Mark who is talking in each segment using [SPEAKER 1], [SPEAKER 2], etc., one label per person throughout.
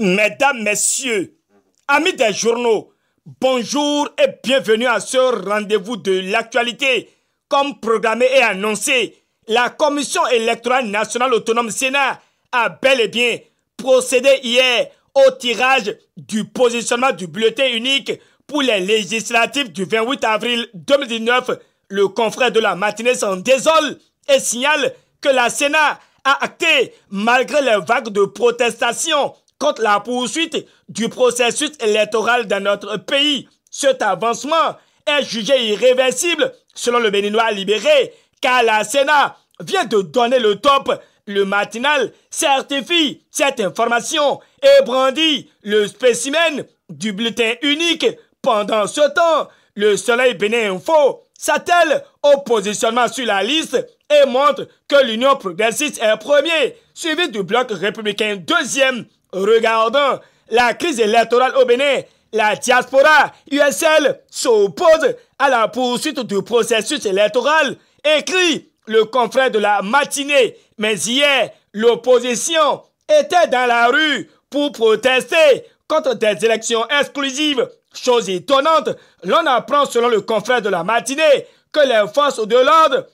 [SPEAKER 1] Mesdames, Messieurs, amis des journaux, bonjour et bienvenue à ce rendez-vous de l'actualité. Comme programmé et annoncé, la Commission électorale nationale autonome Sénat a bel et bien procédé hier au tirage du positionnement du bulletin unique pour les législatives du 28 avril 2019. Le confrère de la matinée s'en désole et signale que la Sénat a acté, malgré les vagues de protestation contre la poursuite du processus électoral dans notre pays. Cet avancement est jugé irréversible selon le Béninois libéré, car la Sénat vient de donner le top. Le matinal certifie cette information et brandit le spécimen du bulletin unique. Pendant ce temps, le Soleil Bénin Info s'attelle au positionnement sur la liste et montre que l'Union progressiste est premier, suivi du Bloc républicain deuxième. Regardant la crise électorale au Bénin, la diaspora USL s'oppose à la poursuite du processus électoral, écrit le confrère de la matinée. Mais hier, l'opposition était dans la rue pour protester contre des élections exclusives. Chose étonnante, l'on apprend selon le confrère de la matinée que les forces de l'ordre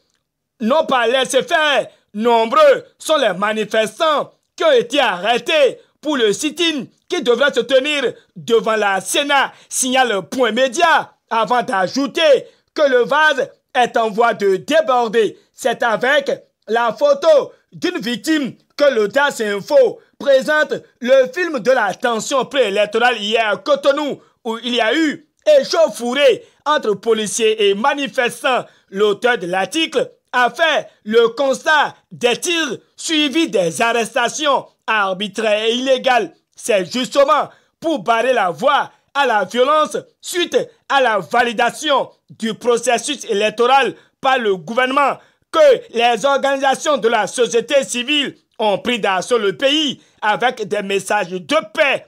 [SPEAKER 1] n'ont pas laissé faire. Nombreux sont les manifestants qui ont été arrêtés pour le sit-in qui devrait se tenir devant la Sénat, signale Point Média, avant d'ajouter que le vase est en voie de déborder. C'est avec la photo d'une victime que l'Audace Info présente le film de la tension préélectorale hier à Cotonou, où il y a eu échauffourée entre policiers et manifestants. L'auteur de l'article a fait le constat des tirs suivis des arrestations arbitraires et illégales. C'est justement pour barrer la voie à la violence suite à la validation du processus électoral par le gouvernement que les organisations de la société civile ont pris d'assaut le pays avec des messages de paix.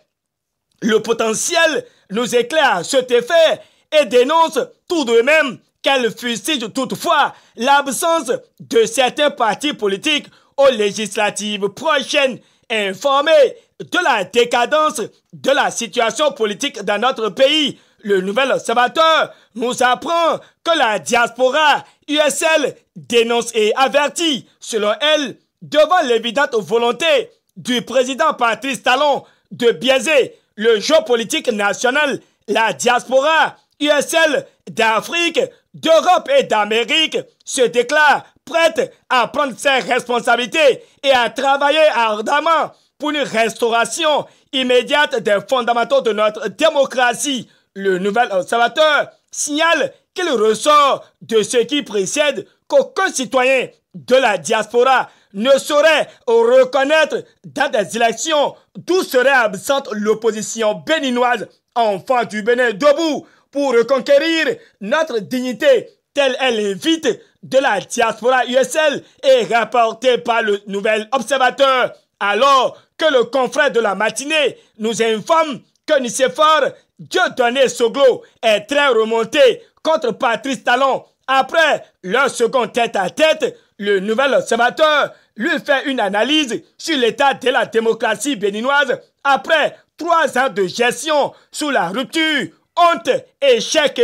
[SPEAKER 1] Le potentiel nous éclaire à cet effet et dénonce tout de même qu'elle fustige toutefois l'absence de certains partis politiques aux législatives prochaines, informés de la décadence de la situation politique dans notre pays. Le Nouvel Observateur nous apprend que la diaspora USL dénonce et avertit, selon elle, devant l'évidente volonté du président Patrice Talon de biaiser le jeu politique national. La diaspora USL d'Afrique, d'Europe et d'Amérique se déclare prête à prendre ses responsabilités et à travailler ardemment pour une restauration immédiate des fondamentaux de notre démocratie. Le Nouvel Observateur signale qu'il ressort de ce qui précède qu'aucun citoyen de la diaspora ne saurait reconnaître dans des élections d'où serait absente l'opposition béninoise. Enfants du Bénin debout pour reconquérir notre dignité, telle est l'invite de la diaspora USL et rapportée par le Nouvel Observateur. Alors que le confrère de la matinée nous informe que Nicéphore Dieudonné Soglo est très remonté contre Patrice Talon. Après leur second tête-à-tête, le Nouvel Observateur lui fait une analyse sur l'état de la démocratie béninoise après 3 ans de gestion sous la rupture. Honte et échec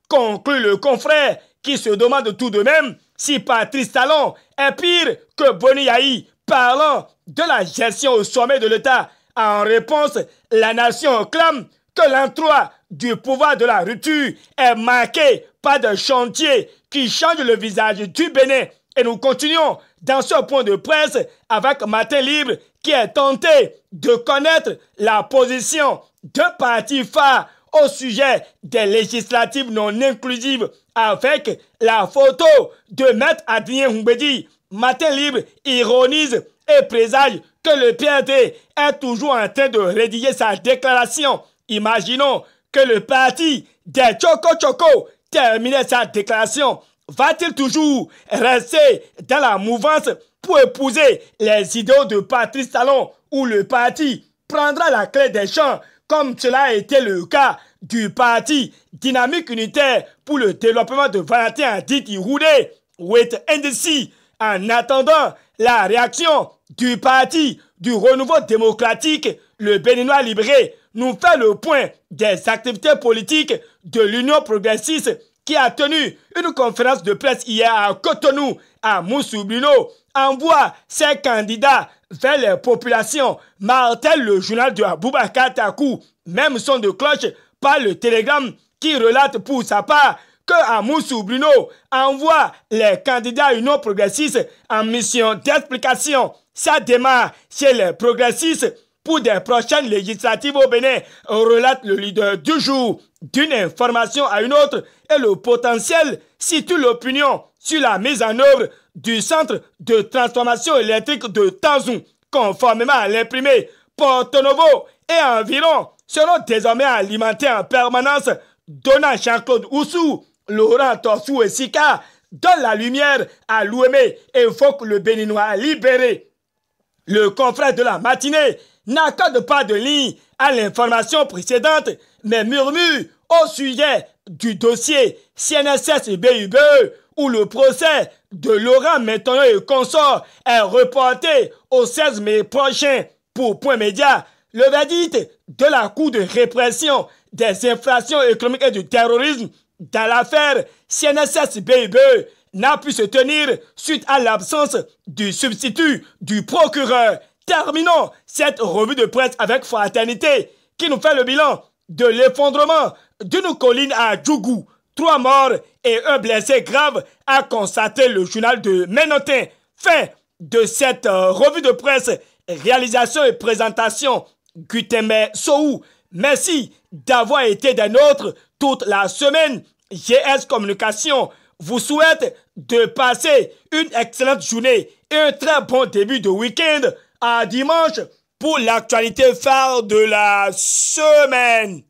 [SPEAKER 1] conclut le confrère qui se demande tout de même si Patrice Talon est pire que Boni Yahi, parlant de la gestion au sommet de l'État. En réponse, la nation clame que l'entroi du pouvoir de la rupture est marqué par des chantiers qui changent le visage du Bénin. Et nous continuons dans ce point de presse avec Matin Libre qui est tenté de connaître la position d'un parti phare au sujet des législatives non inclusives avec la photo de Maître Adrien Humbedi. Matin Libre ironise et présage que le PRD est toujours en train de rédiger sa déclaration. Imaginons que le parti des Choco terminait sa déclaration. Va-t-il toujours rester dans la mouvance pour épouser les idéaux de Patrice Talon ou le parti prendra la clé des champs comme cela a été le cas du parti Dynamique Unitaire pour le développement de Valentin Aditi Roudé, Wait and see, en attendant la réaction du parti du renouveau démocratique, le Béninois libéré nous fait le point des activités politiques de l'Union progressiste qui a tenu une conférence de presse hier à Cotonou, à Moussoublino, envoie ses candidats vers les populations, martèle le journal de Aboubacar Takou, même son de cloche par le télégramme qui relate pour sa part que Amoussou Bruno envoie les candidats à l'Union progressiste en mission d'explication. Ça démarre chez les progressistes pour des prochaines législatives au Bénin, relate le leader du jour. D'une information à une autre et le potentiel situe l'opinion sur la mise en œuvre du centre de transformation électrique de Tanzou, conformément à l'imprimé. Porto Novo et environ seront désormais alimentés en permanence, donnant Jean-Claude Oussou, Laurent Torsou et Sika donne la lumière à l'Ouémé et évoque le Béninois libéré. Le confrère de la matinée n'accorde pas de ligne à l'information précédente, mais murmure au sujet du dossier CNSS-BUBE où le procès de Laurent Maintenant et consorts est reporté au 16 mai prochain. Pour Point Média, le verdict de la Cour de répression des infractions économiques et du terrorisme dans l'affaire CNSS-BUBE n'a pu se tenir suite à l'absence du substitut du procureur. Terminons cette revue de presse avec Fraternité qui nous fait le bilan de l'effondrement d'une colline à Djougou. 3 morts et 1 blessé grave, a constaté le journal de Ménotin. Fin de cette revue de presse. Réalisation et présentation, Gutémé Sohou. Merci d'avoir été des nôtres toute la semaine. GS Communication vous souhaite de passer une excellente journée et un très bon début de week-end. À dimanche pour l'actualité phare de la semaine.